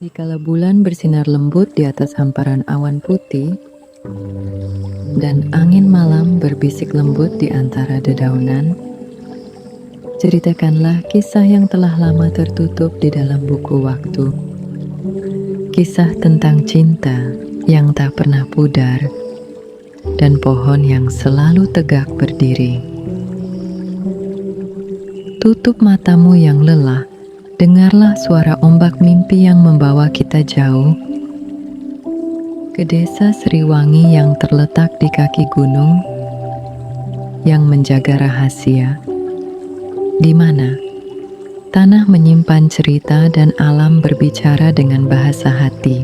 Dikala bulan bersinar lembut di atas hamparan awan putih, dan angin malam berbisik lembut di antara dedaunan, ceritakanlah kisah yang telah lama tertutup di dalam buku waktu. Kisah tentang cinta yang tak pernah pudar dan pohon yang selalu tegak berdiri. Tutup matamu yang lelah, dengarlah suara ombak mimpi yang membawa kita jauh ke desa Sriwangi yang terletak di kaki gunung yang menjaga rahasia, di mana tanah menyimpan cerita dan alam berbicara dengan bahasa hati.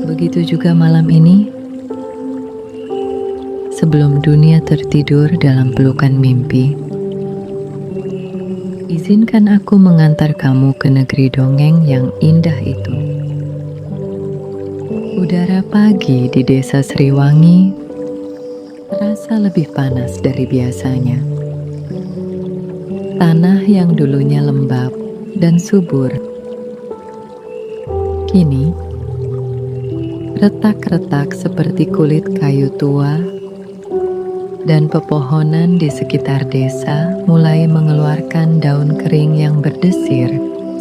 Begitu juga malam ini, sebelum dunia tertidur dalam pelukan mimpi, izinkan aku mengantar kamu ke negeri dongeng yang indah itu. Udara pagi di desa Sriwangi terasa lebih panas dari biasanya. Tanah yang dulunya lembab dan subur, kini retak-retak seperti kulit kayu tua, dan pepohonan di sekitar desa mulai mengeluarkan daun kering yang berdesir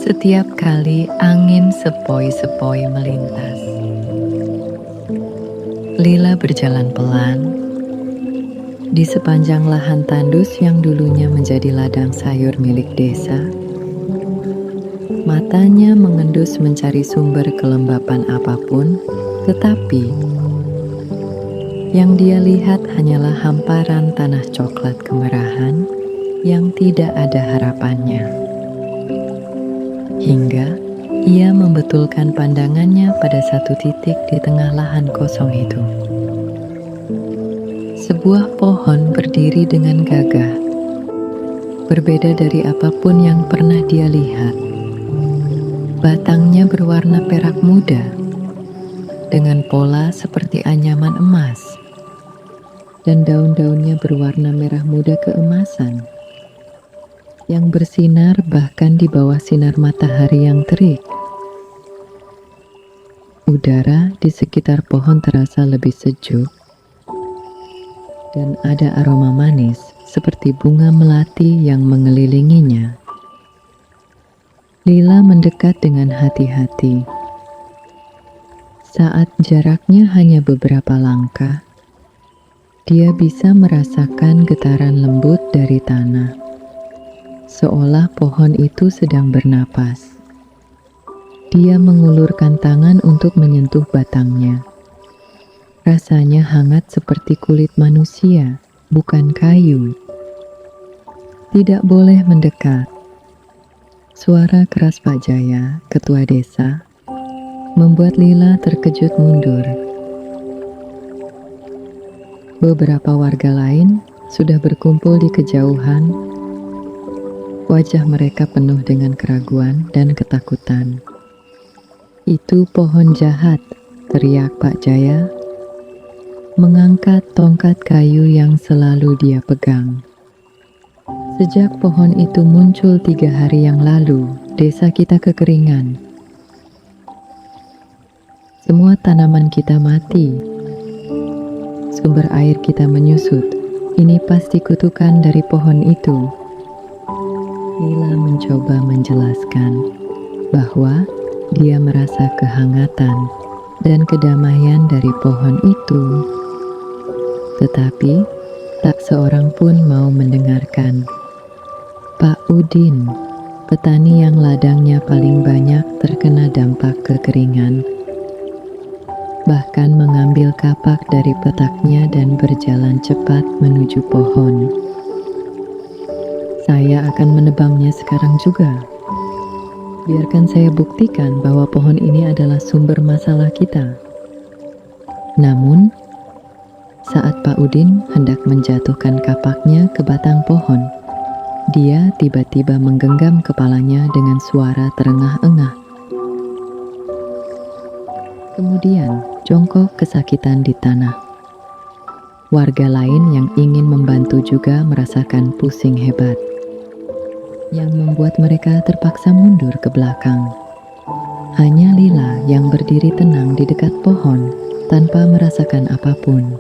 setiap kali angin sepoi-sepoi melintas. Lila berjalan pelan di sepanjang lahan tandus yang dulunya menjadi ladang sayur milik desa. Matanya mengendus mencari sumber kelembapan apapun, tetapi yang dia lihat hanyalah hamparan tanah coklat kemerahan yang tidak ada harapannya. Hingga ia membetulkan pandangannya pada satu titik di tengah lahan kosong itu. Sebuah pohon berdiri dengan gagah, berbeda dari apapun yang pernah dia lihat. Batangnya berwarna perak muda, dengan pola seperti anyaman emas, dan daun-daunnya berwarna merah muda keemasan, yang bersinar bahkan di bawah sinar matahari yang terik. Udara di sekitar pohon terasa lebih sejuk, dan ada aroma manis seperti bunga melati yang mengelilinginya. Lila mendekat dengan hati-hati. Saat jaraknya hanya beberapa langkah, dia bisa merasakan getaran lembut dari tanah, seolah pohon itu sedang bernapas. Dia mengulurkan tangan untuk menyentuh batangnya. Rasanya hangat seperti kulit manusia, bukan kayu. Tidak boleh mendekat. Suara keras Pak Jaya, ketua desa, membuat Lila terkejut mundur. Beberapa warga lain sudah berkumpul di kejauhan. Wajah mereka penuh dengan keraguan dan ketakutan. "Itu pohon jahat," teriak Pak Jaya, mengangkat tongkat kayu yang selalu dia pegang. "Sejak pohon itu muncul 3 hari yang lalu, desa kita kekeringan. Semua tanaman kita mati. Sumber air kita menyusut. Ini pasti kutukan dari pohon itu." Lila mencoba menjelaskan bahwa dia merasa kehangatan dan kedamaian dari pohon itu. Tetapi tak seorang pun mau mendengarkan. Pak Udin, petani yang ladangnya paling banyak terkena dampak kekeringan, bahkan mengambil kapak dari petaknya dan berjalan cepat menuju pohon. "Saya akan menebangnya sekarang juga. Biarkan saya buktikan bahwa pohon ini adalah sumber masalah kita." Namun, saat Pak Udin hendak menjatuhkan kapaknya ke batang pohon, dia tiba-tiba menggenggam kepalanya dengan suara terengah-engah. Kemudian jongkok kesakitan di tanah. Warga lain yang ingin membantu juga merasakan pusing hebat, yang membuat mereka terpaksa mundur ke belakang. Hanya Lila yang berdiri tenang di dekat pohon tanpa merasakan apapun.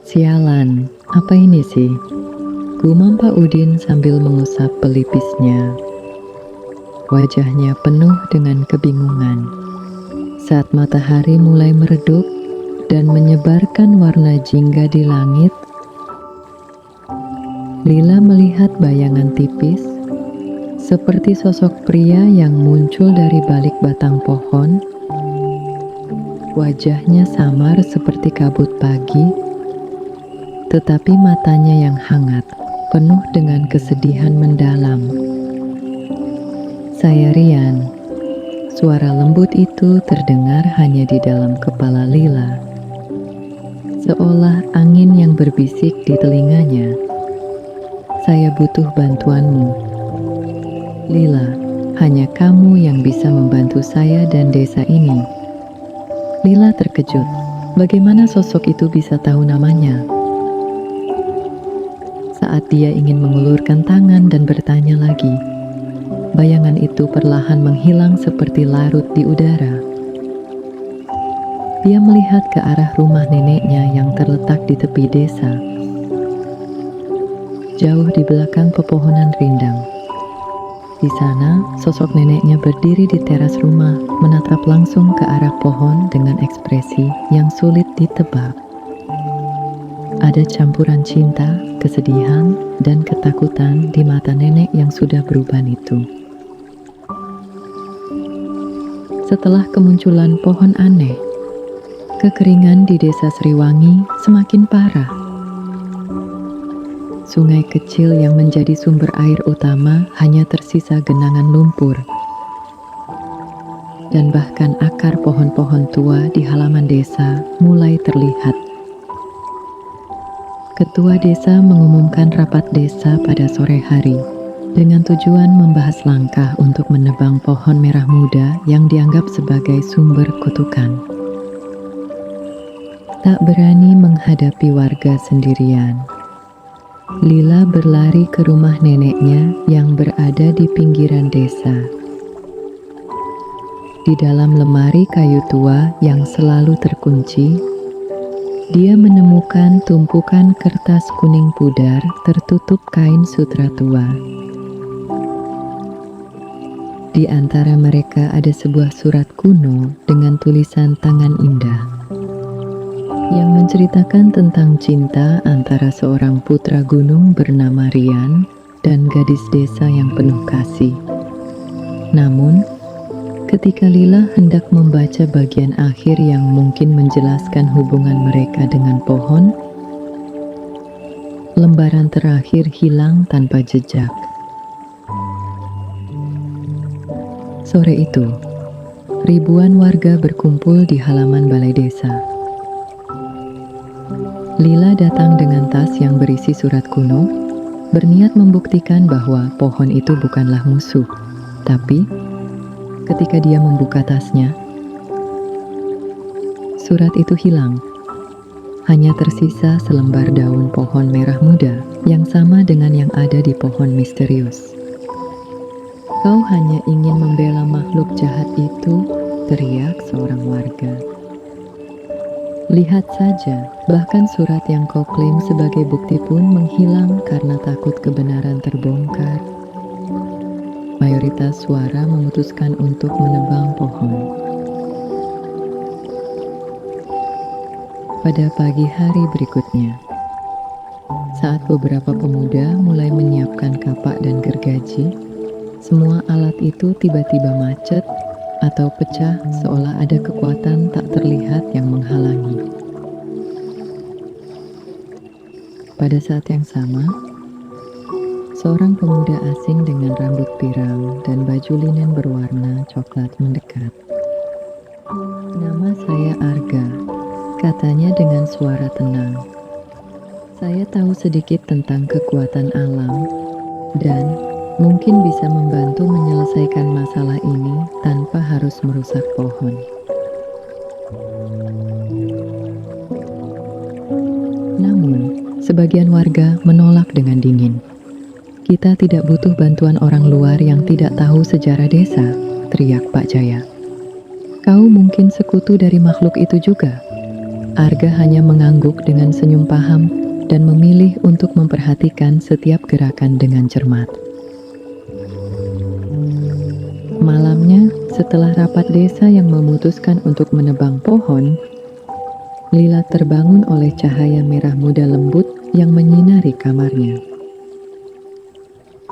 Sialan, apa ini sih? Gumam Pak Udin sambil mengusap pelipisnya. Wajahnya penuh dengan kebingungan. Saat matahari mulai meredup dan menyebarkan warna jingga di langit, Lila melihat bayangan tipis seperti sosok pria yang muncul dari balik batang pohon. Wajahnya samar seperti kabut pagi, tetapi matanya yang hangat, penuh dengan kesedihan mendalam. "Saya Rian." Suara lembut itu terdengar hanya di dalam kepala Lila, seolah angin yang berbisik di telinganya. "Saya butuh bantuanmu. Lila, hanya kamu yang bisa membantu saya dan desa ini." Lila terkejut. Bagaimana sosok itu bisa tahu namanya? Saat dia ingin mengulurkan tangan dan bertanya lagi, bayangan itu perlahan menghilang seperti larut di udara. Dia melihat ke arah rumah neneknya yang terletak di tepi desa, jauh di belakang pepohonan rindang. Di sana, sosok neneknya berdiri di teras rumah, menatap langsung ke arah pohon dengan ekspresi yang sulit ditebak. Ada campuran cinta, kesedihan, dan ketakutan di mata nenek yang sudah beruban itu. Setelah kemunculan pohon aneh, kekeringan di desa Sriwangi semakin parah. Sungai kecil yang menjadi sumber air utama hanya tersisa genangan lumpur. Dan bahkan akar pohon-pohon tua di halaman desa mulai terlihat. Ketua desa mengumumkan rapat desa pada sore hari dengan tujuan membahas langkah untuk menebang pohon merah muda yang dianggap sebagai sumber kutukan. Tak berani menghadapi warga sendirian, Lila berlari ke rumah neneknya yang berada di pinggiran desa. Di dalam lemari kayu tua yang selalu terkunci, dia menemukan tumpukan kertas kuning pudar tertutup kain sutra tua. Di antara mereka ada sebuah surat kuno dengan tulisan tangan indah yang menceritakan tentang cinta antara seorang putra gunung bernama Rian dan gadis desa yang penuh kasih. Namun, ketika Lila hendak membaca bagian akhir yang mungkin menjelaskan hubungan mereka dengan pohon, lembaran terakhir hilang tanpa jejak. Sore itu, ribuan warga berkumpul di halaman balai desa. Lila datang dengan tas yang berisi surat kuno, berniat membuktikan bahwa pohon itu bukanlah musuh. Tapi, ketika dia membuka tasnya, surat itu hilang. Hanya tersisa selembar daun pohon merah muda yang sama dengan yang ada di pohon misterius. "Kau hanya ingin membela makhluk jahat itu," teriak seorang warga. "Lihat saja, bahkan surat yang kau klaim sebagai bukti pun menghilang karena takut kebenaran terbongkar." Mayoritas suara memutuskan untuk menebang pohon. Pada pagi hari berikutnya, saat beberapa pemuda mulai menyiapkan kapak dan gergaji, semua alat itu tiba-tiba macet atau pecah seolah ada kekuatan tak terlihat yang menghalangi. Pada saat yang sama, seorang pemuda asing dengan rambut pirang dan baju linen berwarna coklat mendekat. "Nama saya Arga," katanya dengan suara tenang. "Saya tahu sedikit tentang kekuatan alam dan mungkin bisa membantu menyelesaikan masalah ini tanpa harus merusak pohon." Namun, sebagian warga menolak dengan dingin. "Kita tidak butuh bantuan orang luar yang tidak tahu sejarah desa," teriak Pak Jaya. Kau mungkin sekutu dari makhluk itu juga. Arga hanya mengangguk dengan senyum paham dan memilih untuk memperhatikan setiap gerakan dengan cermat. Malamnya, setelah rapat desa yang memutuskan untuk menebang pohon, Lila terbangun oleh cahaya merah muda lembut yang menyinari kamarnya.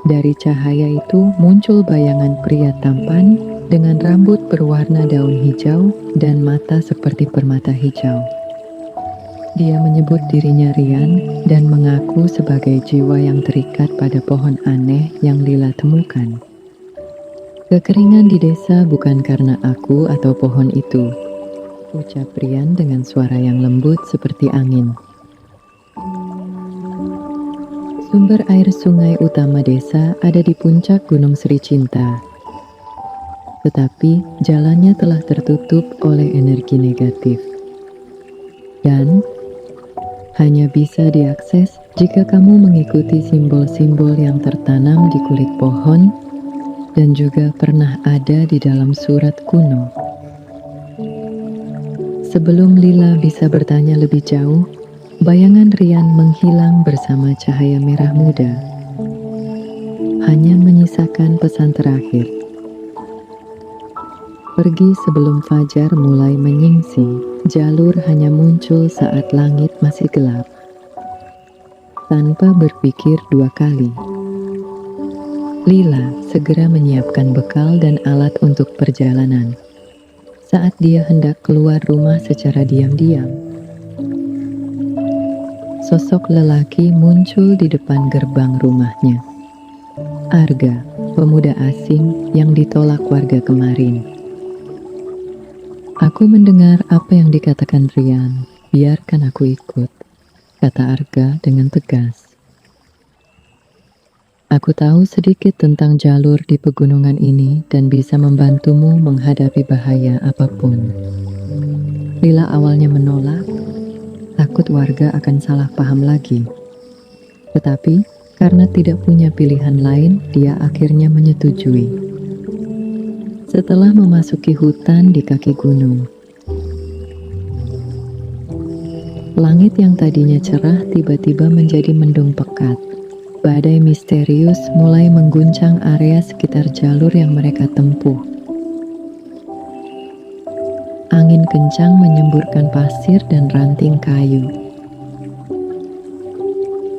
Dari cahaya itu muncul bayangan pria tampan dengan rambut berwarna daun hijau dan mata seperti permata hijau. Dia menyebut dirinya Rian dan mengaku sebagai jiwa yang terikat pada pohon aneh yang Lila temukan. Kekeringan di desa bukan karena aku atau pohon itu, ucap Rian dengan suara yang lembut seperti angin. Sumber air sungai utama desa ada di puncak Gunung Sri Cinta. Tetapi jalannya telah tertutup oleh energi negatif. Dan hanya bisa diakses jika kamu mengikuti simbol-simbol yang tertanam di kulit pohon dan juga pernah ada di dalam surat kuno. Sebelum Lila bisa bertanya lebih jauh, bayangan Rian menghilang bersama cahaya merah muda. Hanya menyisakan pesan terakhir. Pergi sebelum fajar mulai menyingsing. Jalur hanya muncul saat langit masih gelap. Tanpa berpikir dua kali, Lila segera menyiapkan bekal dan alat untuk perjalanan. Saat dia hendak keluar rumah secara diam-diam, sosok lelaki muncul di depan gerbang rumahnya. Arga, pemuda asing yang ditolak warga kemarin. Aku mendengar apa yang dikatakan Rian, biarkan aku ikut, kata Arga dengan tegas. Aku tahu sedikit tentang jalur di pegunungan ini dan bisa membantumu menghadapi bahaya apapun. Lila awalnya menolak, takut warga akan salah paham lagi. Tetapi karena tidak punya pilihan lain, dia akhirnya menyetujui. Setelah memasuki hutan di kaki gunung, langit yang tadinya cerah tiba-tiba menjadi mendung pekat. Badai misterius mulai mengguncang area sekitar jalur yang mereka tempuh. Angin kencang menyemburkan pasir dan ranting kayu.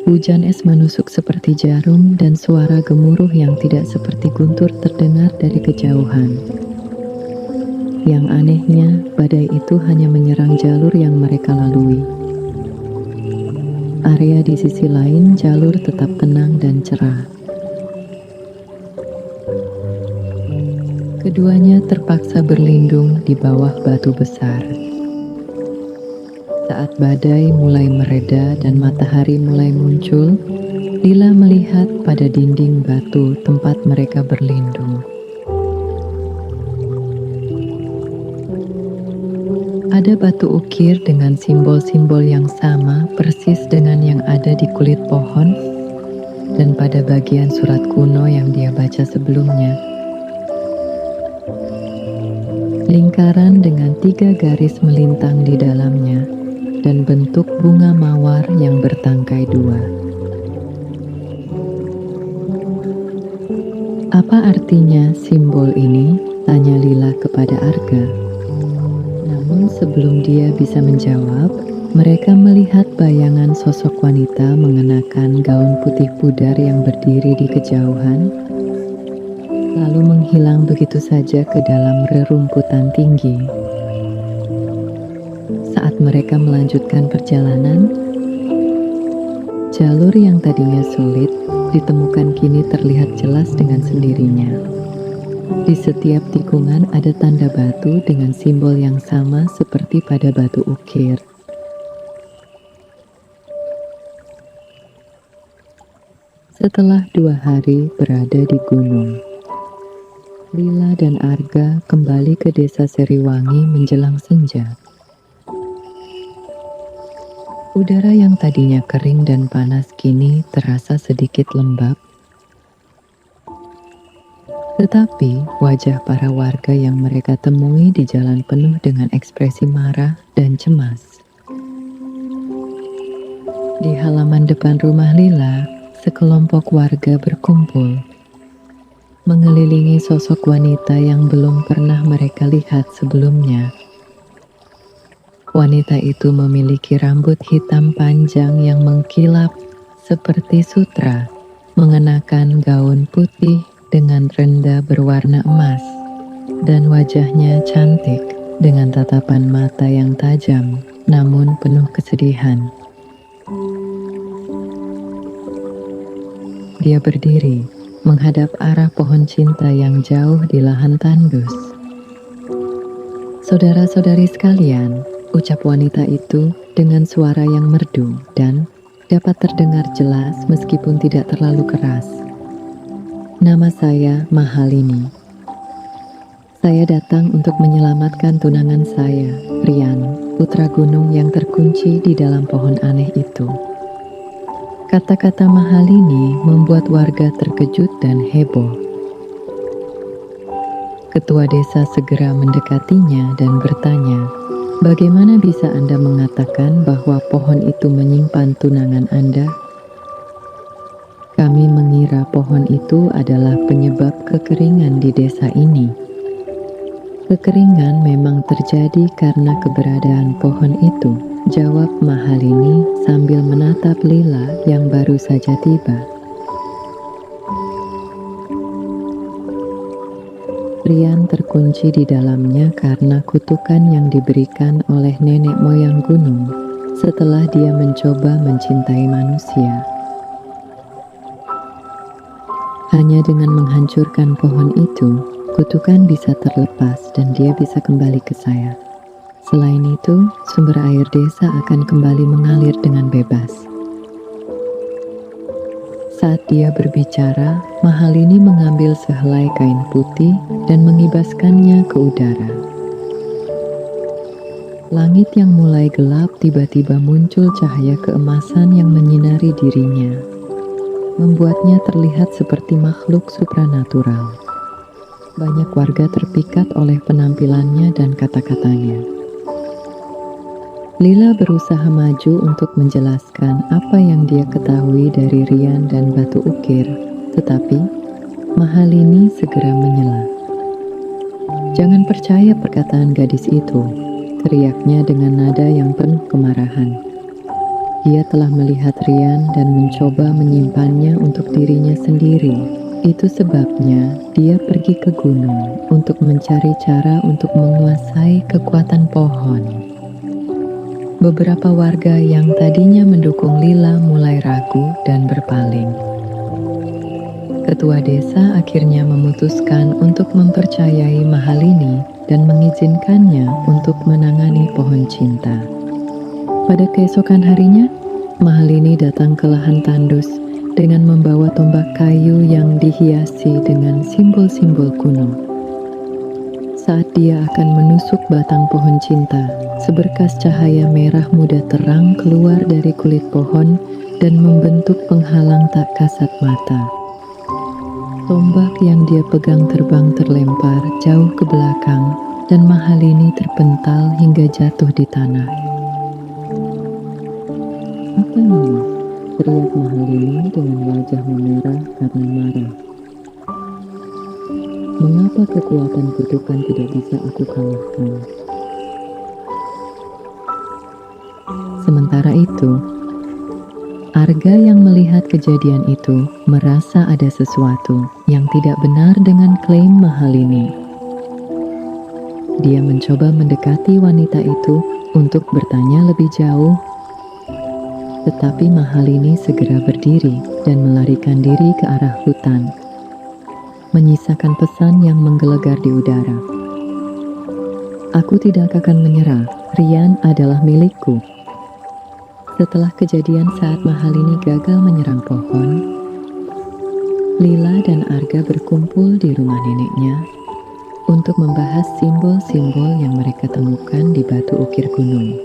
Hujan es menusuk seperti jarum dan suara gemuruh yang tidak seperti guntur terdengar dari kejauhan. Yang anehnya, badai itu hanya menyerang jalur yang mereka lalui. Area di sisi lain jalur tetap tenang dan cerah. Keduanya terpaksa berlindung di bawah batu besar. Saat badai mulai mereda dan matahari mulai muncul, Lila melihat pada dinding batu tempat mereka berlindung. Ada batu ukir dengan simbol-simbol yang sama persis dengan yang ada di kulit pohon dan pada bagian surat kuno yang dia baca sebelumnya. Lingkaran dengan 3 garis melintang di dalamnya dan bentuk bunga mawar yang bertangkai 2. Apa artinya simbol ini? Tanya Lila kepada Arga. Namun sebelum dia bisa menjawab, mereka melihat bayangan sosok wanita mengenakan gaun putih pudar yang berdiri di kejauhan, lalu menghilang begitu saja ke dalam rerumputan tinggi. Saat mereka melanjutkan perjalanan, jalur yang tadinya sulit ditemukan kini terlihat jelas dengan sendirinya. Di setiap tikungan ada tanda batu dengan simbol yang sama seperti pada batu ukir. Setelah 2 hari berada di gunung, Lila dan Arga kembali ke desa Seriwangi menjelang senja. Udara yang tadinya kering dan panas kini terasa sedikit lembab. Tetapi wajah para warga yang mereka temui di jalan penuh dengan ekspresi marah dan cemas. Di halaman depan rumah Lila, sekelompok warga berkumpul, mengelilingi sosok wanita yang belum pernah mereka lihat sebelumnya. Wanita itu memiliki rambut hitam panjang yang mengkilap seperti sutra, mengenakan gaun putih dengan renda berwarna emas, dan wajahnya cantik dengan tatapan mata yang tajam namun penuh kesedihan. Dia berdiri, menghadap arah pohon cinta yang jauh di lahan tandus. Saudara-saudari sekalian, ucap wanita itu dengan suara yang merdu dan dapat terdengar jelas meskipun tidak terlalu keras. Nama saya Mahalini. Saya datang untuk menyelamatkan tunangan saya, Rian, putra gunung yang terkunci di dalam pohon aneh itu. Kata-kata Mahalini membuat warga terkejut dan heboh. Ketua desa segera mendekatinya dan bertanya, "Bagaimana bisa Anda mengatakan bahwa pohon itu menyimpan tunangan Anda?" "Kami mengira pohon itu adalah penyebab kekeringan di desa ini." "Kekeringan memang terjadi karena keberadaan pohon itu," jawab Mahalini sambil menatap Lila yang baru saja tiba. Rian terkunci di dalamnya karena kutukan yang diberikan oleh nenek moyang gunung setelah dia mencoba mencintai manusia. Hanya dengan menghancurkan pohon itu, kutukan bisa terlepas dan dia bisa kembali ke saya. Selain itu, sumber air desa akan kembali mengalir dengan bebas. Saat dia berbicara, Mahalini mengambil sehelai kain putih dan mengibaskannya ke udara. Langit yang mulai gelap tiba-tiba muncul cahaya keemasan yang menyinari dirinya, membuatnya terlihat seperti makhluk supranatural. Banyak warga terpikat oleh penampilannya dan kata-katanya. Lila berusaha maju untuk menjelaskan apa yang dia ketahui dari Rian dan batu ukir, tetapi Mahalini segera menyela. "Jangan percaya perkataan gadis itu," teriaknya dengan nada yang penuh kemarahan. Dia telah melihat Rian dan mencoba menyimpannya untuk dirinya sendiri. Itu sebabnya dia pergi ke gunung untuk mencari cara untuk menguasai kekuatan pohon. Beberapa warga yang tadinya mendukung Lila mulai ragu dan berpaling. Ketua desa akhirnya memutuskan untuk mempercayai Mahalini dan mengizinkannya untuk menangani pohon cinta. Pada keesokan harinya, Mahalini datang ke lahan tandus dengan membawa tombak kayu yang dihiasi dengan simbol-simbol kuno. Saat dia akan menusuk batang pohon cinta, seberkas cahaya merah muda terang keluar dari kulit pohon dan membentuk penghalang tak kasat mata. Tombak yang dia pegang terbang terlempar jauh ke belakang dan Mahalini terpental hingga jatuh di tanah. "Apa ini?" teriak Mahalini dengan wajah memerah karena marah. "Mengapa kekuatan kutukan tidak bisa aku kalahkan?" Sementara itu, Arga yang melihat kejadian itu merasa ada sesuatu yang tidak benar dengan klaim Mahalini. Dia mencoba mendekati wanita itu untuk bertanya lebih jauh, tetapi Mahalini segera berdiri dan melarikan diri ke arah hutan, menyisakan pesan yang menggelegar di udara. "Aku tidak akan menyerah, Rian adalah milikku." Setelah kejadian saat Mahalini gagal menyerang pohon, Lila dan Arga berkumpul di rumah neneknya untuk membahas simbol-simbol yang mereka temukan di batu ukir gunung.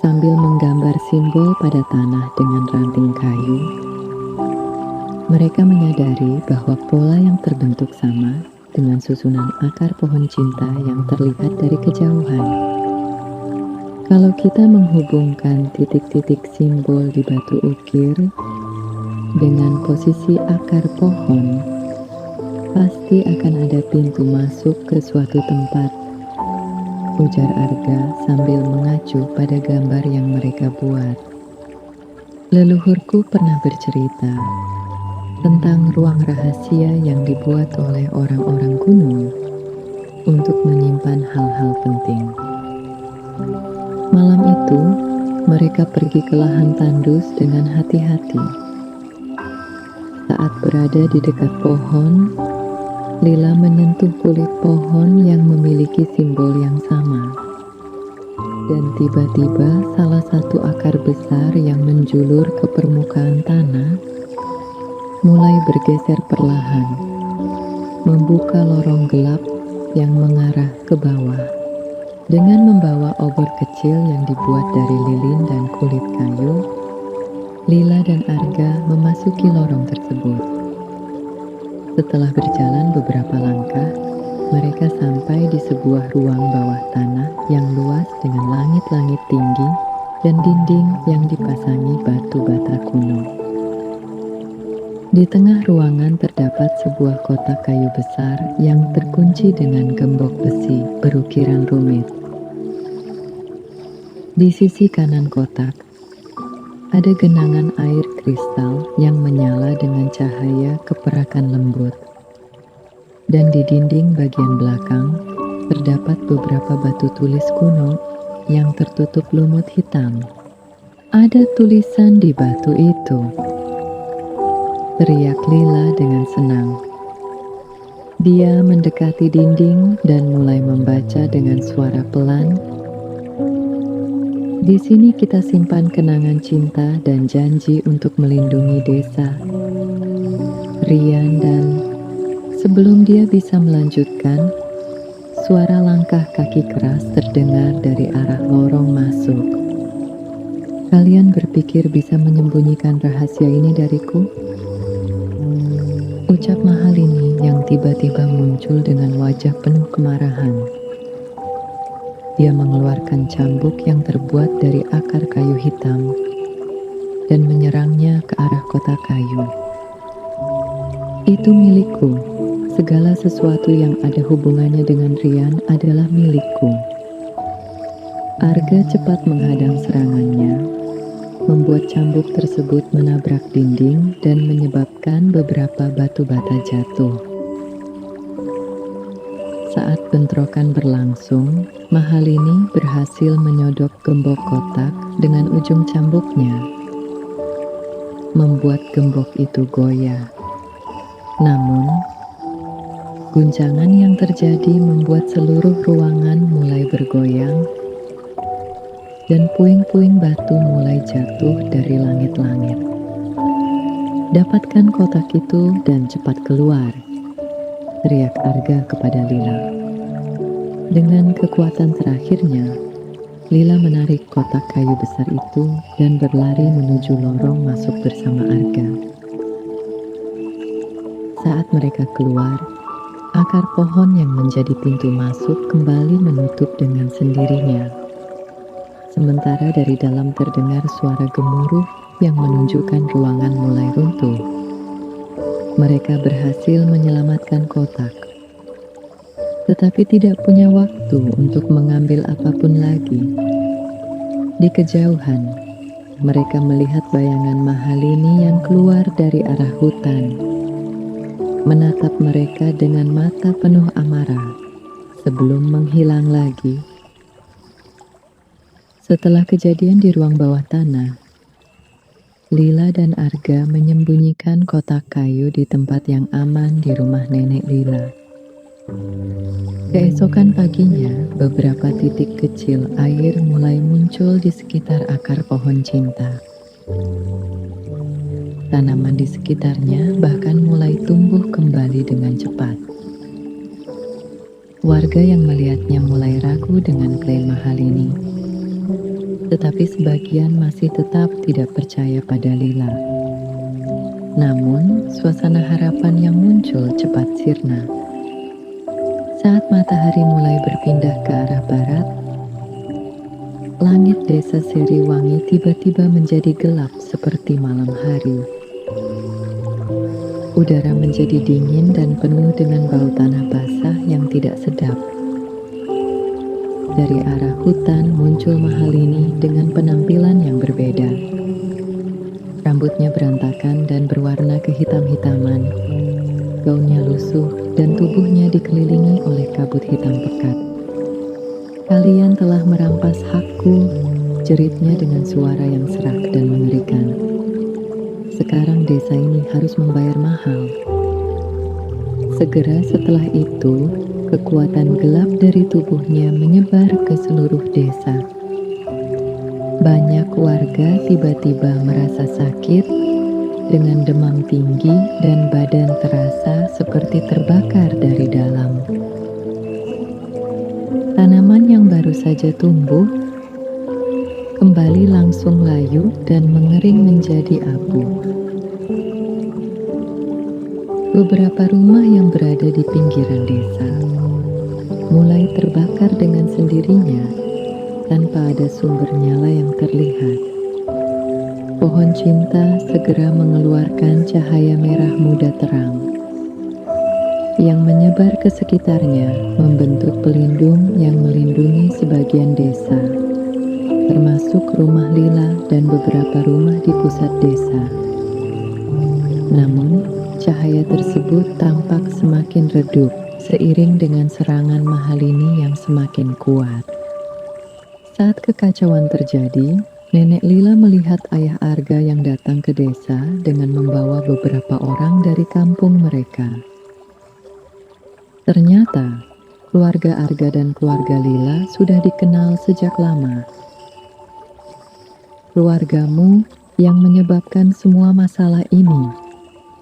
Sambil menggambar simbol pada tanah dengan ranting kayu, Mereka menyadari bahwa pola yang terbentuk sama dengan susunan akar pohon cinta yang terlihat dari kejauhan. Kalau kita menghubungkan titik-titik simbol di batu ukir dengan posisi akar pohon, pasti akan ada pintu masuk ke suatu tempat, ujar Arga sambil mengacu pada gambar yang mereka buat. Leluhurku pernah bercerita tentang ruang rahasia yang dibuat oleh orang-orang kuno untuk menyimpan hal-hal penting. Malam itu, mereka pergi ke lahan tandus dengan hati-hati. Saat berada di dekat pohon, Lila menyentuh kulit pohon yang memiliki simbol yang sama. Dan tiba-tiba salah satu akar besar yang menjulur ke permukaan tanah mulai bergeser perlahan, membuka lorong gelap yang mengarah ke bawah. Dengan membawa obor kecil yang dibuat dari lilin dan kulit kayu, Lila dan Arga memasuki lorong tersebut. Setelah berjalan beberapa langkah, mereka sampai di sebuah ruang bawah tanah yang luas dengan langit-langit tinggi dan dinding yang dipasangi batu bata kuno. Di tengah ruangan terdapat sebuah kotak kayu besar yang terkunci dengan gembok besi berukiran rumit. Di sisi kanan kotak, ada genangan air kristal yang menyala dengan cahaya keperakan lembut. Dan di dinding bagian belakang, terdapat beberapa batu tulis kuno yang tertutup lumut hitam. Ada tulisan di batu itu, teriak Lila dengan senang. Dia mendekati dinding dan mulai membaca dengan suara pelan. Di sini kita simpan kenangan cinta dan janji untuk melindungi desa. Rian dan sebelum dia bisa melanjutkan, suara langkah kaki keras terdengar dari arah lorong masuk. Kalian berpikir bisa menyembunyikan rahasia ini dariku? Ucap Mahalini yang tiba-tiba muncul dengan wajah penuh kemarahan. Dia mengeluarkan cambuk yang terbuat dari akar kayu hitam dan menyerangnya ke arah kotak kayu. Itu milikku. Segala sesuatu yang ada hubungannya dengan Rian adalah milikku. Arga cepat menghadang serangannya, membuat cambuk tersebut menabrak dinding dan menyebabkan beberapa batu bata jatuh. Saat bentrokan berlangsung, Mahalini berhasil menyodok gembok kotak dengan ujung cambuknya, membuat gembok itu goyah. Namun, guncangan yang terjadi membuat seluruh ruangan mulai bergoyang dan puing-puing batu mulai jatuh dari langit-langit. Dapatkan kotak itu dan cepat keluar, teriak Arga kepada Lila. Dengan kekuatan terakhirnya, Lila menarik kotak kayu besar itu dan berlari menuju lorong masuk bersama Arga. Saat mereka keluar, akar pohon yang menjadi pintu masuk kembali menutup dengan sendirinya. Sementara dari dalam terdengar suara gemuruh yang menunjukkan ruangan mulai runtuh. Mereka berhasil menyelamatkan kotak, tetapi tidak punya waktu untuk mengambil apapun lagi. Di kejauhan, mereka melihat bayangan Mahalini yang keluar dari arah hutan, menatap mereka dengan mata penuh amarah sebelum menghilang lagi. Setelah kejadian di ruang bawah tanah, Lila dan Arga menyembunyikan kotak kayu di tempat yang aman di rumah nenek Lila. Keesokan paginya, beberapa titik kecil air mulai muncul di sekitar akar pohon cinta. Tanaman di sekitarnya bahkan mulai tumbuh kembali dengan cepat. Warga yang melihatnya mulai ragu dengan klaim Mahalini, tetapi sebagian masih tetap tidak percaya pada Lila. Namun, suasana harapan yang muncul cepat sirna. Saat matahari mulai berpindah ke arah barat, langit desa Seriwangi tiba-tiba menjadi gelap seperti malam hari. Udara menjadi dingin dan penuh dengan bau tanah basah yang tidak sedap. Dari arah hutan muncul Mahalini dengan penampilan yang berbeda. Rambutnya berantakan dan berwarna kehitam-hitaman. Gaunnya lusuh dan tubuhnya dikelilingi oleh kabut hitam pekat. "Kalian telah merampas hakku," jeritnya dengan suara yang serak dan mengerikan. "Sekarang desa ini harus membayar mahal." Segera setelah itu, kekuatan gelap dari tubuhnya menyebar ke seluruh desa. Banyak warga tiba-tiba merasa sakit dengan demam tinggi dan badan terasa seperti terbakar dari dalam. Tanaman yang baru saja tumbuh kembali langsung layu dan mengering menjadi abu. Beberapa rumah yang berada di pinggiran desa mulai terbakar dengan sendirinya tanpa ada sumber nyala yang terlihat. Pohon cinta segera mengeluarkan cahaya merah muda terang yang menyebar ke sekitarnya, membentuk pelindung yang melindungi sebagian desa, termasuk rumah Lila dan beberapa rumah di pusat desa. Namun, cahaya tersebut tampak semakin redup seiring dengan serangan Mahalini yang semakin kuat. Saat kekacauan terjadi, Nenek Lila melihat ayah Arga yang datang ke desa dengan membawa beberapa orang dari kampung mereka. Ternyata, keluarga Arga dan keluarga Lila sudah dikenal sejak lama. "Keluargamu yang menyebabkan semua masalah ini,"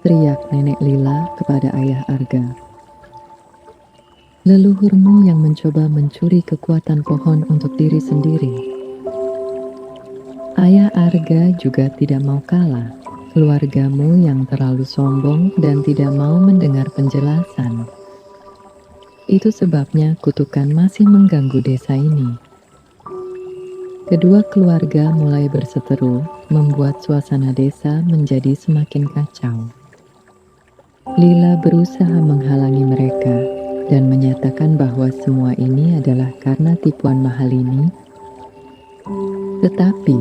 teriak Nenek Lila kepada ayah Arga. "Leluhurmu yang mencoba mencuri kekuatan pohon untuk diri sendiri." Ayah Arga juga tidak mau kalah. "Keluargamu yang terlalu sombong dan tidak mau mendengar penjelasan. Itu sebabnya kutukan masih mengganggu desa ini." Kedua keluarga mulai berseteru, membuat suasana desa menjadi semakin kacau. Lila berusaha menghalangi mereka dan menyatakan bahwa semua ini adalah karena tipuan Mahalini. Tetapi,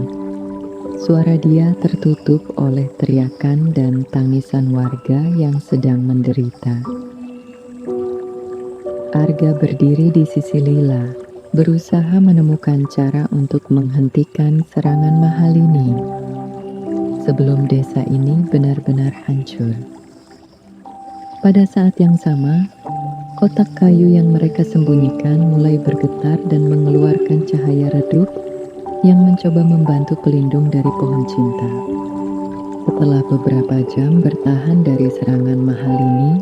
suara dia tertutup oleh teriakan dan tangisan warga yang sedang menderita. Arga berdiri di sisi Lila, berusaha menemukan cara untuk menghentikan serangan Mahalini sebelum desa ini benar-benar hancur. Pada saat yang sama, kotak kayu yang mereka sembunyikan mulai bergetar dan mengeluarkan cahaya redup yang mencoba membantu pelindung dari pohon cinta. Setelah beberapa jam bertahan dari serangan Mahalini,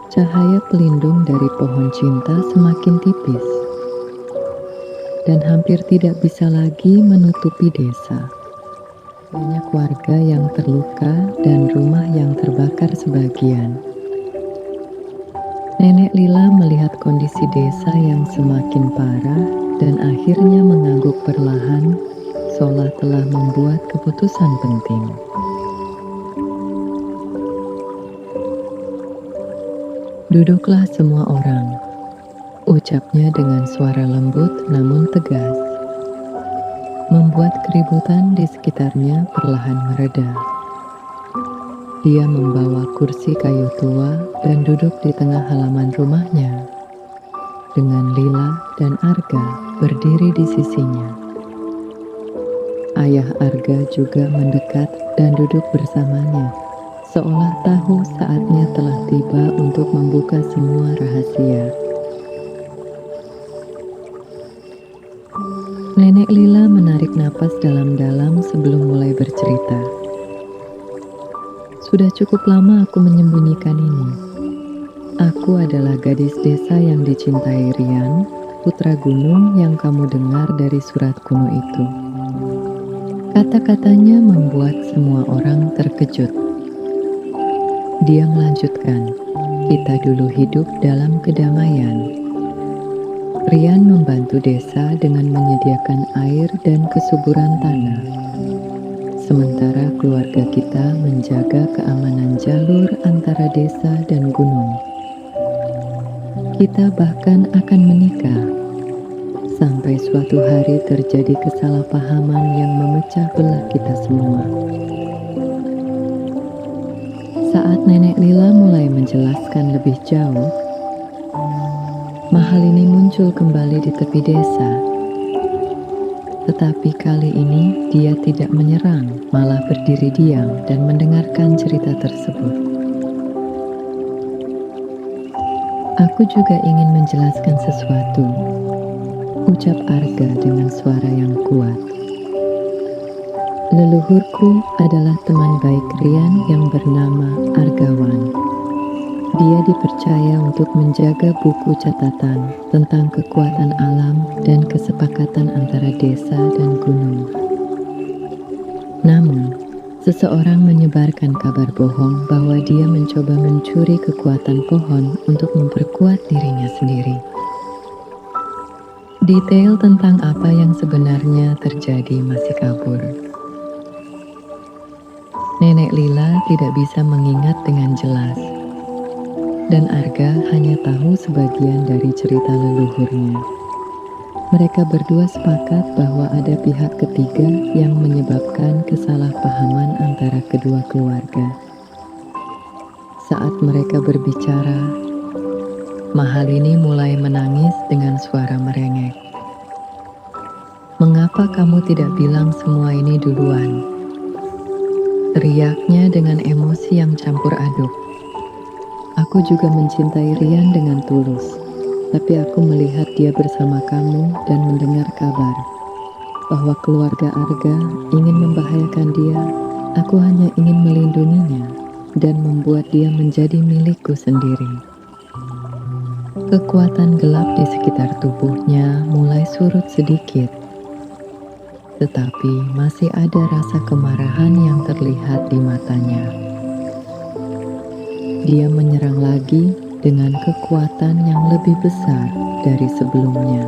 cahaya pelindung dari pohon cinta semakin tipis dan hampir tidak bisa lagi menutupi desa. Banyak warga yang terluka dan rumah yang terbakar sebagian. Nenek Lila melihat kondisi desa yang semakin parah dan akhirnya mengangguk perlahan, seolah telah membuat keputusan penting. "Duduklah semua orang," ucapnya dengan suara lembut namun tegas, membuat keributan di sekitarnya perlahan mereda. Dia membawa kursi kayu tua dan duduk di tengah halaman rumahnya, dengan Lila dan Arga berdiri di sisinya. Ayah Arga juga mendekat dan duduk bersamanya, seolah tahu saatnya telah tiba untuk membuka semua rahasia. Nenek Lila menarik napas dalam-dalam sebelum mulai bercerita. "Sudah cukup lama aku menyembunyikan ini. Aku adalah gadis desa yang dicintai Rian, putra gunung yang kamu dengar dari surat kuno itu." Kata-katanya membuat semua orang terkejut. Dia melanjutkan, kita dulu hidup dalam kedamaian. Rian membantu desa dengan menyediakan air dan kesuburan tanah. Sementara keluarga kita menjaga keamanan jalur antara desa dan gunung. Kita bahkan akan menikah. Sampai suatu hari terjadi kesalahpahaman yang memecah belah kita semua. Saat Nenek Lila mulai menjelaskan lebih jauh, Mahalini muncul kembali di tepi desa. Tetapi kali ini dia tidak menyerang, malah berdiri diam dan mendengarkan cerita tersebut. Aku juga ingin menjelaskan sesuatu, ucap Arga dengan suara yang kuat. Leluhurku adalah teman baik Rian yang bernama Argawan. Dia dipercaya untuk menjaga buku catatan tentang kekuatan alam dan kesepakatan antara desa dan gunung. Namun, seseorang menyebarkan kabar bohong bahwa dia mencoba mencuri kekuatan pohon untuk memperkuat dirinya sendiri. Detail tentang apa yang sebenarnya terjadi masih kabur. Nenek Lila tidak bisa mengingat dengan jelas, dan Arga hanya tahu sebagian dari cerita leluhurnya. Mereka berdua sepakat bahwa ada pihak ketiga yang menyebabkan kesalahpahaman antara kedua keluarga. Saat mereka berbicara, Mahalini mulai menangis dengan suara merengek. "Mengapa kamu tidak bilang semua ini duluan?" teriaknya dengan emosi yang campur aduk. Aku juga mencintai Rian dengan tulus, tapi aku melihat dia bersama kamu dan mendengar kabar bahwa keluarga Arga ingin membahayakan dia. Aku hanya ingin melindunginya dan membuat dia menjadi milikku sendiri. Kekuatan gelap di sekitar tubuhnya mulai surut sedikit, tetapi masih ada rasa kemarahan yang terlihat di matanya. Dia menyerang lagi dengan kekuatan yang lebih besar dari sebelumnya,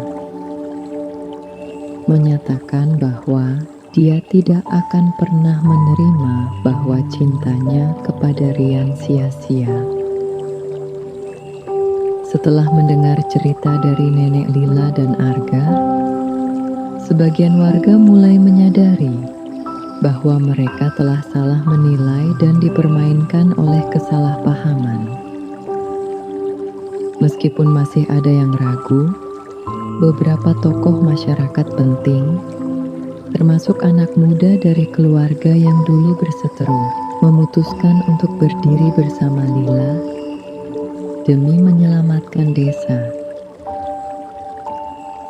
menyatakan bahwa dia tidak akan pernah menerima bahwa cintanya kepada Rian sia-sia. Setelah mendengar cerita dari Nenek Lila dan Arga, sebagian warga mulai menyadari bahwa mereka telah salah menilai dan dipermainkan oleh kesalahpahaman. Meskipun masih ada yang ragu, beberapa tokoh masyarakat penting, termasuk anak muda dari keluarga yang dulu berseteru, memutuskan untuk berdiri bersama Lila demi menyelamatkan desa.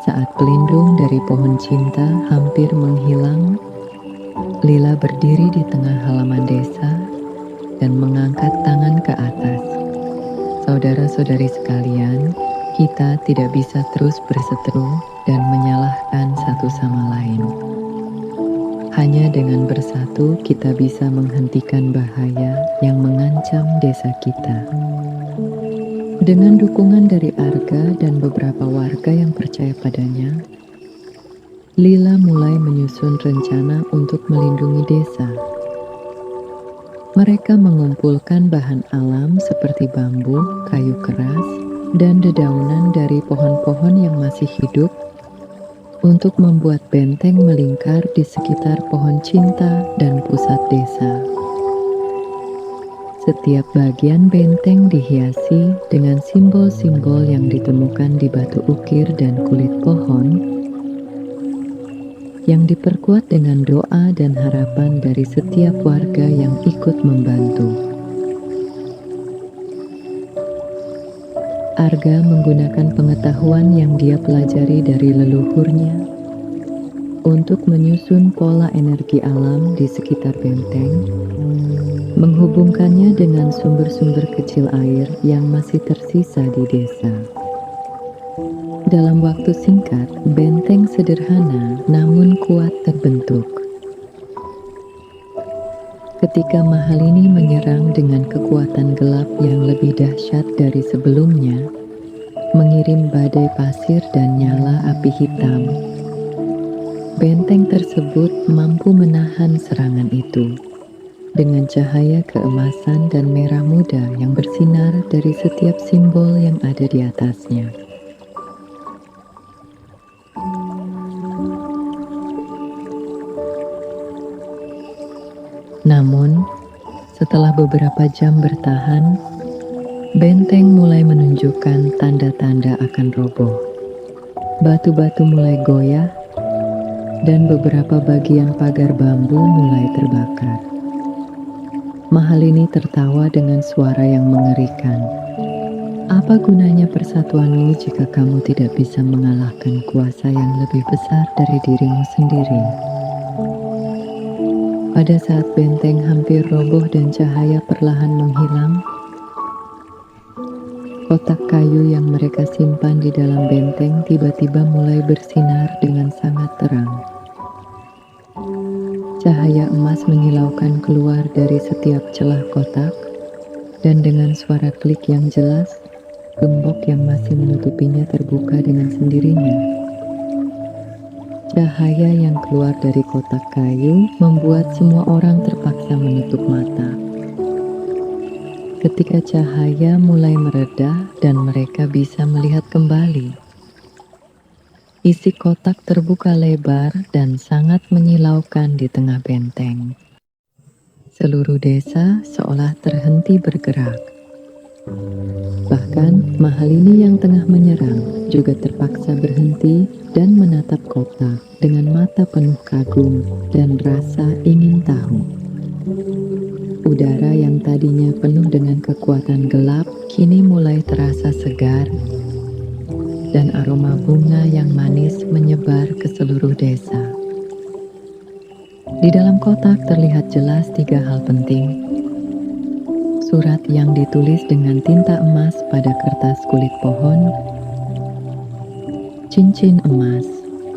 Saat pelindung dari pohon cinta hampir menghilang, Lila berdiri di tengah halaman desa dan mengangkat tangan ke atas. Saudara-saudari sekalian, kita tidak bisa terus berseteru dan menyalahkan satu sama lain. Hanya dengan bersatu kita bisa menghentikan bahaya yang mengancam desa kita. Dengan dukungan dari Arga dan beberapa warga yang percaya padanya, Lila mulai menyusun rencana untuk melindungi desa. Mereka mengumpulkan bahan alam seperti bambu, kayu keras, dan dedaunan dari pohon-pohon yang masih hidup untuk membuat benteng melingkar di sekitar pohon cinta dan pusat desa. Setiap bagian benteng dihiasi dengan simbol-simbol yang ditemukan di batu ukir dan kulit pohon, yang diperkuat dengan doa dan harapan dari setiap warga yang ikut membantu. Arga menggunakan pengetahuan yang dia pelajari dari leluhurnya untuk menyusun pola energi alam di sekitar benteng, menghubungkannya dengan sumber-sumber kecil air yang masih tersisa di desa. Dalam waktu singkat, benteng sederhana namun kuat terbentuk. Ketika Mahalini menyerang dengan kekuatan gelap yang lebih dahsyat dari sebelumnya, mengirim badai pasir dan nyala api hitam, benteng tersebut mampu menahan serangan itu dengan cahaya keemasan dan merah muda yang bersinar dari setiap simbol yang ada di atasnya. Namun, setelah beberapa jam bertahan, benteng mulai menunjukkan tanda-tanda akan roboh. Batu-batu mulai goyah, dan beberapa bagian pagar bambu mulai terbakar. Mahalini tertawa dengan suara yang mengerikan. Apa gunanya persatuanmu jika kamu tidak bisa mengalahkan kuasa yang lebih besar dari dirimu sendiri? Pada saat benteng hampir roboh dan cahaya perlahan menghilang, kotak kayu yang mereka simpan di dalam benteng tiba-tiba mulai bersinar dengan sangat terang. Cahaya emas menyilaukan keluar dari setiap celah kotak, dan dengan suara klik yang jelas, gembok yang masih menutupinya terbuka dengan sendirinya. Cahaya yang keluar dari kotak kayu membuat semua orang terpaksa menutup mata. Ketika cahaya mulai mereda dan mereka bisa melihat kembali, isi kotak terbuka lebar dan sangat menyilaukan di tengah benteng. Seluruh desa seolah terhenti bergerak. Bahkan Mahalini yang tengah menyerang juga terpaksa berhenti dan menatap kotak dengan mata penuh kagum dan rasa ingin tahu. Udara yang tadinya penuh dengan kekuatan gelap kini mulai terasa segar, dan aroma bunga yang manis menyebar ke seluruh desa. Di dalam kotak terlihat jelas 3 hal penting. Surat yang ditulis dengan tinta emas pada kertas kulit pohon, cincin emas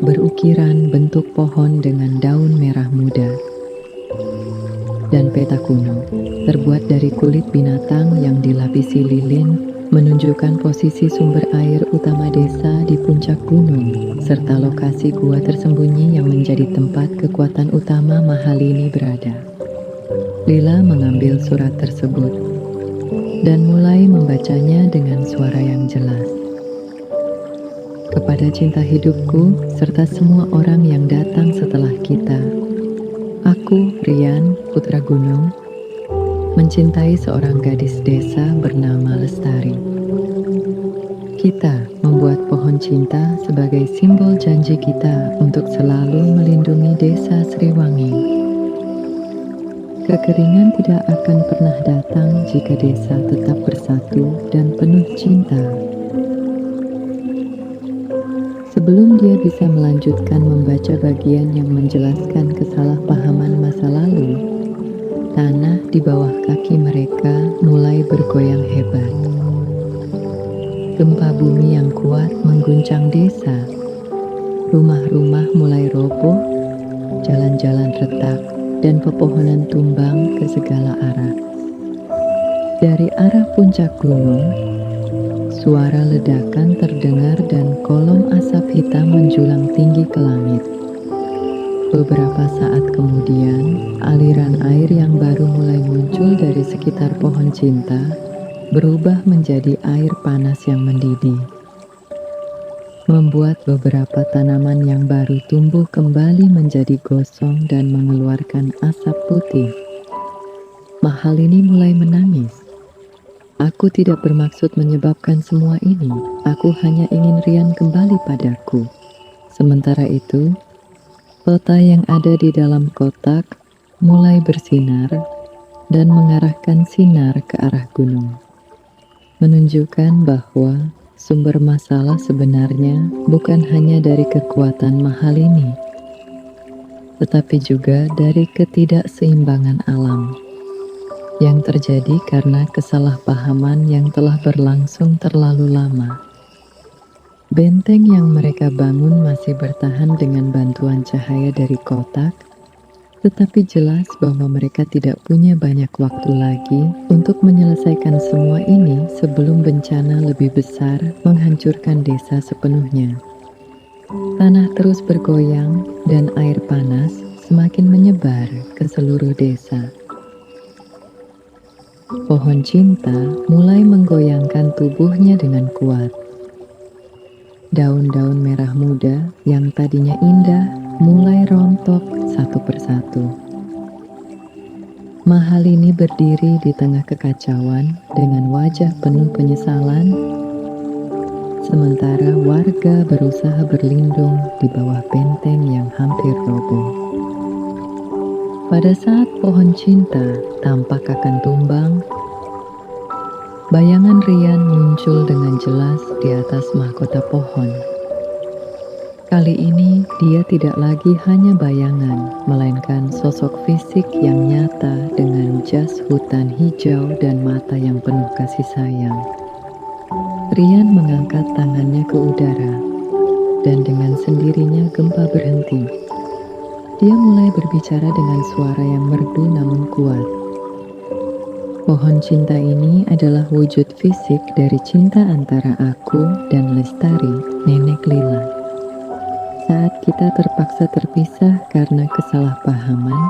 berukiran bentuk pohon dengan daun merah muda, dan peta kuno terbuat dari kulit binatang yang dilapisi lilin menunjukkan posisi sumber air utama desa di puncak gunung serta lokasi gua tersembunyi yang menjadi tempat kekuatan utama Mahalini berada. Lila mengambil surat tersebut dan mulai membacanya dengan suara yang jelas. Kepada cinta hidupku serta semua orang yang datang setelah kita, aku, Rian, putra gunung, mencintai seorang gadis desa bernama Lestari. Kita membuat pohon cinta sebagai simbol janji kita untuk selalu melindungi desa Sriwangi. Kekeringan tidak akan pernah datang jika desa tetap bersatu dan penuh cinta. Sebelum dia bisa melanjutkan membaca bagian yang menjelaskan kesalahpahaman masa lalu, tanah di bawah kaki mereka mulai bergoyang hebat. Gempa bumi yang kuat mengguncang desa. Rumah-rumah mulai roboh, jalan-jalan retak, dan pepohonan tumbang ke segala arah. Dari arah puncak gunung, suara ledakan terdengar dan kolom asap hitam menjulang tinggi ke langit. Beberapa saat kemudian, aliran air yang baru mulai muncul dari sekitar pohon cinta berubah menjadi air panas yang mendidih, membuat beberapa tanaman yang baru tumbuh kembali menjadi gosong dan mengeluarkan asap putih. Mahalini mulai menangis. Aku tidak bermaksud menyebabkan semua ini. Aku hanya ingin Rian kembali padaku. Sementara itu, peta yang ada di dalam kotak mulai bersinar dan mengarahkan sinar ke arah gunung, menunjukkan bahwa sumber masalah sebenarnya bukan hanya dari kekuatan Mahalini, tetapi juga dari ketidakseimbangan alam yang terjadi karena kesalahpahaman yang telah berlangsung terlalu lama. Benteng yang mereka bangun masih bertahan dengan bantuan cahaya dari kotak, Tetapi jelas bahwa mereka tidak punya banyak waktu lagi untuk menyelesaikan semua ini sebelum bencana lebih besar menghancurkan desa sepenuhnya. Tanah terus bergoyang dan air panas semakin menyebar ke seluruh desa. Pohon cinta mulai menggoyangkan tubuhnya dengan kuat. Daun-daun merah muda yang tadinya indah mulai rontok satu persatu. Mahalini berdiri di tengah kekacauan dengan wajah penuh penyesalan, sementara warga berusaha berlindung di bawah benteng yang hampir roboh. Pada saat pohon cinta tampak akan tumbang, bayangan Rian muncul dengan jelas di atas mahkota pohon. Kali ini dia tidak lagi hanya bayangan, melainkan sosok fisik yang nyata dengan jas hutan hijau dan mata yang penuh kasih sayang. Rian mengangkat tangannya ke udara, dan dengan sendirinya gempa berhenti. Dia mulai berbicara dengan suara yang merdu namun kuat. Pohon cinta ini adalah wujud fisik dari cinta antara aku dan Lestari, nenek Lila. Saat kita terpaksa terpisah karena kesalahpahaman,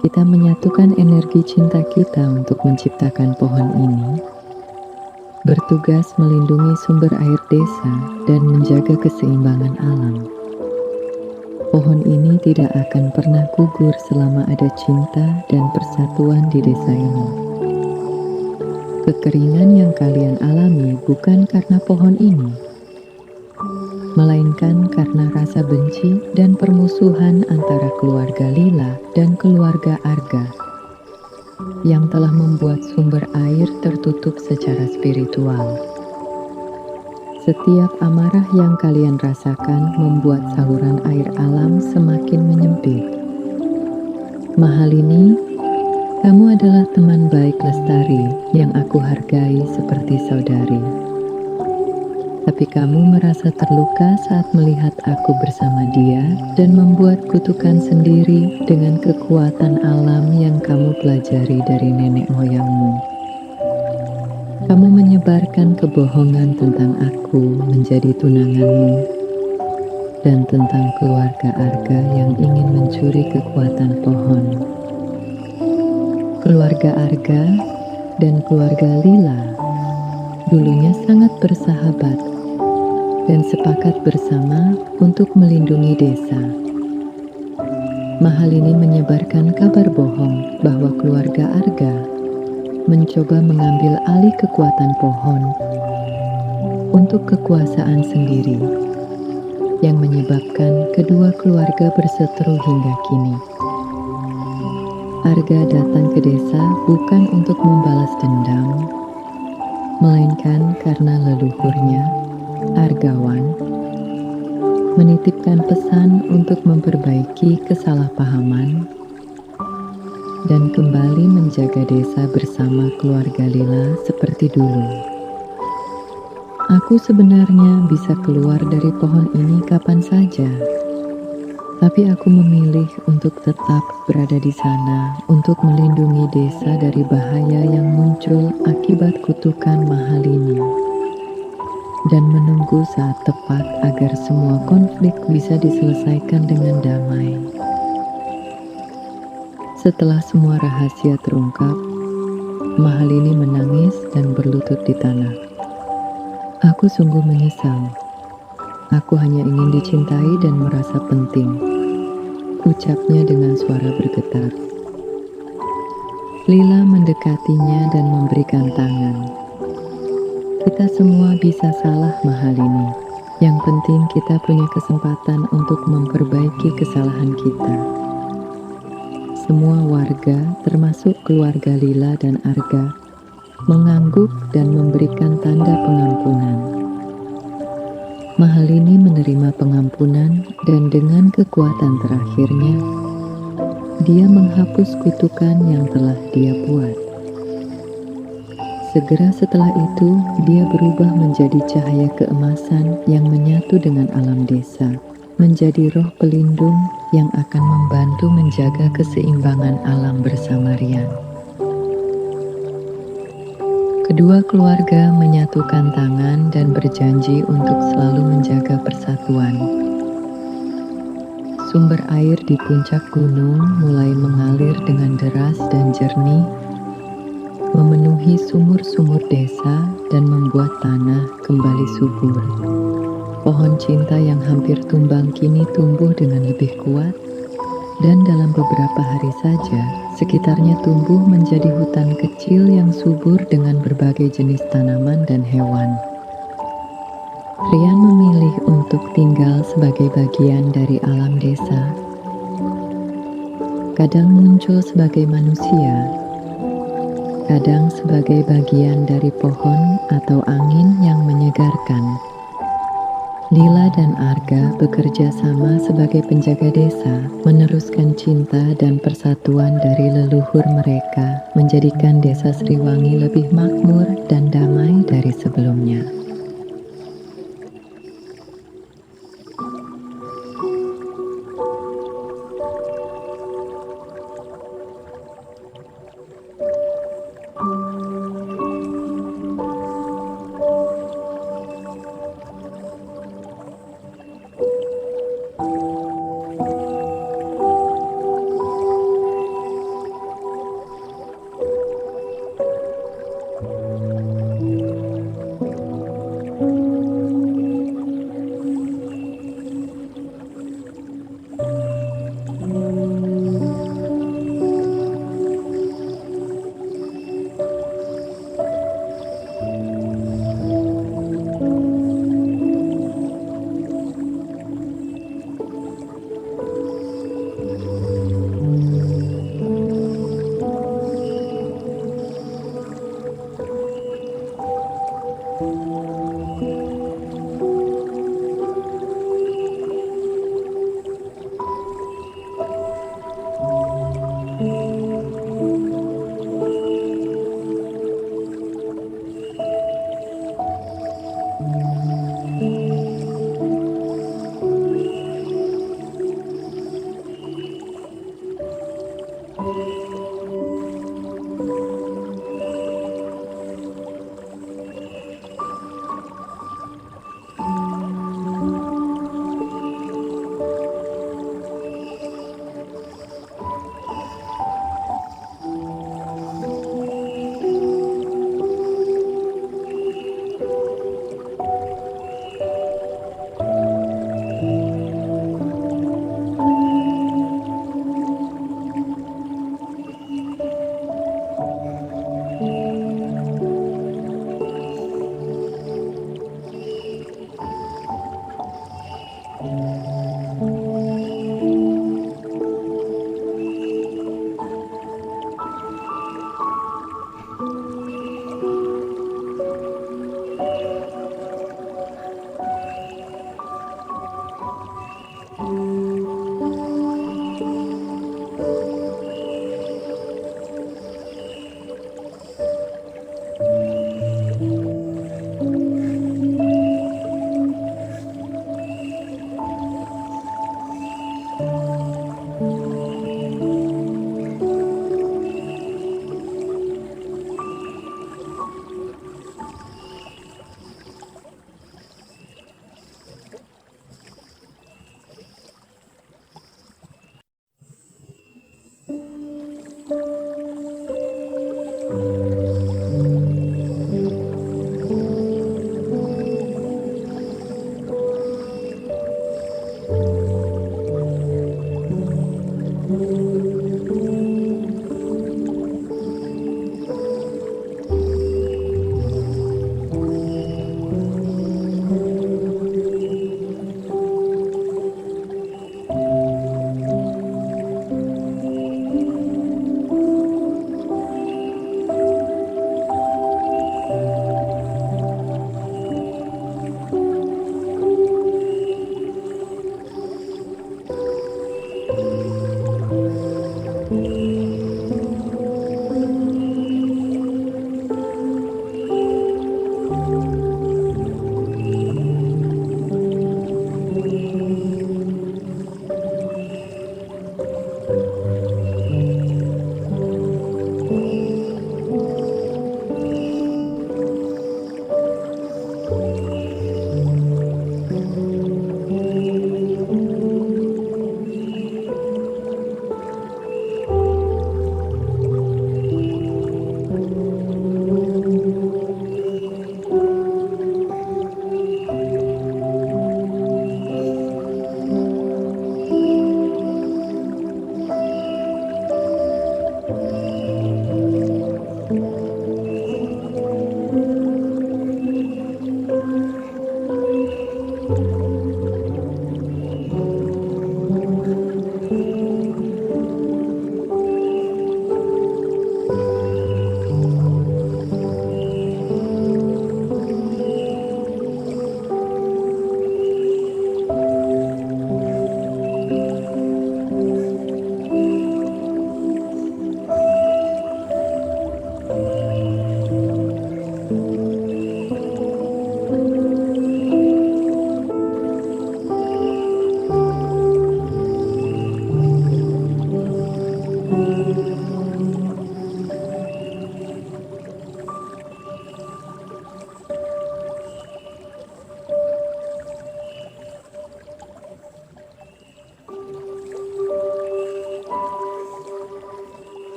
kita menyatukan energi cinta kita untuk menciptakan pohon ini, bertugas melindungi sumber air desa dan menjaga keseimbangan alam. Pohon ini tidak akan pernah gugur selama ada cinta dan persatuan di desa ini. Kekeringan yang kalian alami bukan karena pohon ini, melainkan karena rasa benci dan permusuhan antara keluarga Lila dan keluarga Arga yang telah membuat sumber air tertutup secara spiritual. Setiap amarah yang kalian rasakan membuat saluran air alam semakin menyempit. Mahalini, kamu adalah teman baik Lestari yang aku hargai seperti saudari. Tapi kamu merasa terluka saat melihat aku bersama dia dan membuat kutukan sendiri dengan kekuatan alam yang kamu pelajari dari nenek moyangmu. Kamu menyebarkan kebohongan tentang aku menjadi tunanganmu dan tentang keluarga Arga yang ingin mencuri kekuatan pohon. Keluarga Arga dan keluarga Lila dulunya sangat bersahabat dan sepakat bersama untuk melindungi desa. Mahalini menyebarkan kabar bohong bahwa keluarga Arga mencoba mengambil alih kekuatan pohon untuk kekuasaan sendiri, yang menyebabkan kedua keluarga berseteru hingga kini. Arga datang ke desa bukan untuk membalas dendam, melainkan karena leluhurnya, Argawan, menitipkan pesan untuk memperbaiki kesalahpahaman dan kembali menjaga desa bersama keluarga Lila seperti dulu. Aku sebenarnya bisa keluar dari pohon ini kapan saja, tapi aku memilih untuk tetap berada di sana untuk melindungi desa dari bahaya yang muncul akibat kutukan Mahalini dan menunggu saat tepat agar semua konflik bisa diselesaikan dengan damai. Setelah semua rahasia terungkap, Mahalini menangis dan berlutut di tanah. Aku sungguh menyesal. Aku hanya ingin dicintai dan merasa penting, ucapnya dengan suara bergetar. Lila mendekatinya dan memberikan tangan. Kita semua bisa salah, Mahalini. Yang penting kita punya kesempatan untuk memperbaiki kesalahan kita. Semua warga, termasuk keluarga Lila dan Arga, mengangguk dan memberikan tanda pengampunan. Mahalini menerima pengampunan dan dengan kekuatan terakhirnya, dia menghapus kutukan yang telah dia buat. Segera setelah itu, dia berubah menjadi cahaya keemasan yang menyatu dengan alam desa. menjadi roh pelindung yang akan membantu menjaga keseimbangan alam bersama Rian. Kedua keluarga menyatukan tangan dan berjanji untuk selalu menjaga persatuan. Sumber air di puncak gunung mulai mengalir dengan deras dan jernih, memenuhi sumur-sumur desa dan membuat tanah kembali subur. Pohon cinta yang hampir tumbang kini tumbuh dengan lebih kuat, dan dalam beberapa hari saja, sekitarnya tumbuh menjadi hutan kecil yang subur dengan berbagai jenis tanaman dan hewan. Rian memilih untuk tinggal sebagai bagian dari alam desa. Kadang muncul sebagai manusia, kadang sebagai bagian dari pohon atau angin yang menyegarkan. Lila dan Arga bekerja sama sebagai penjaga desa, meneruskan cinta dan persatuan dari leluhur mereka, menjadikan desa Sriwangi lebih makmur dan damai dari sebelumnya.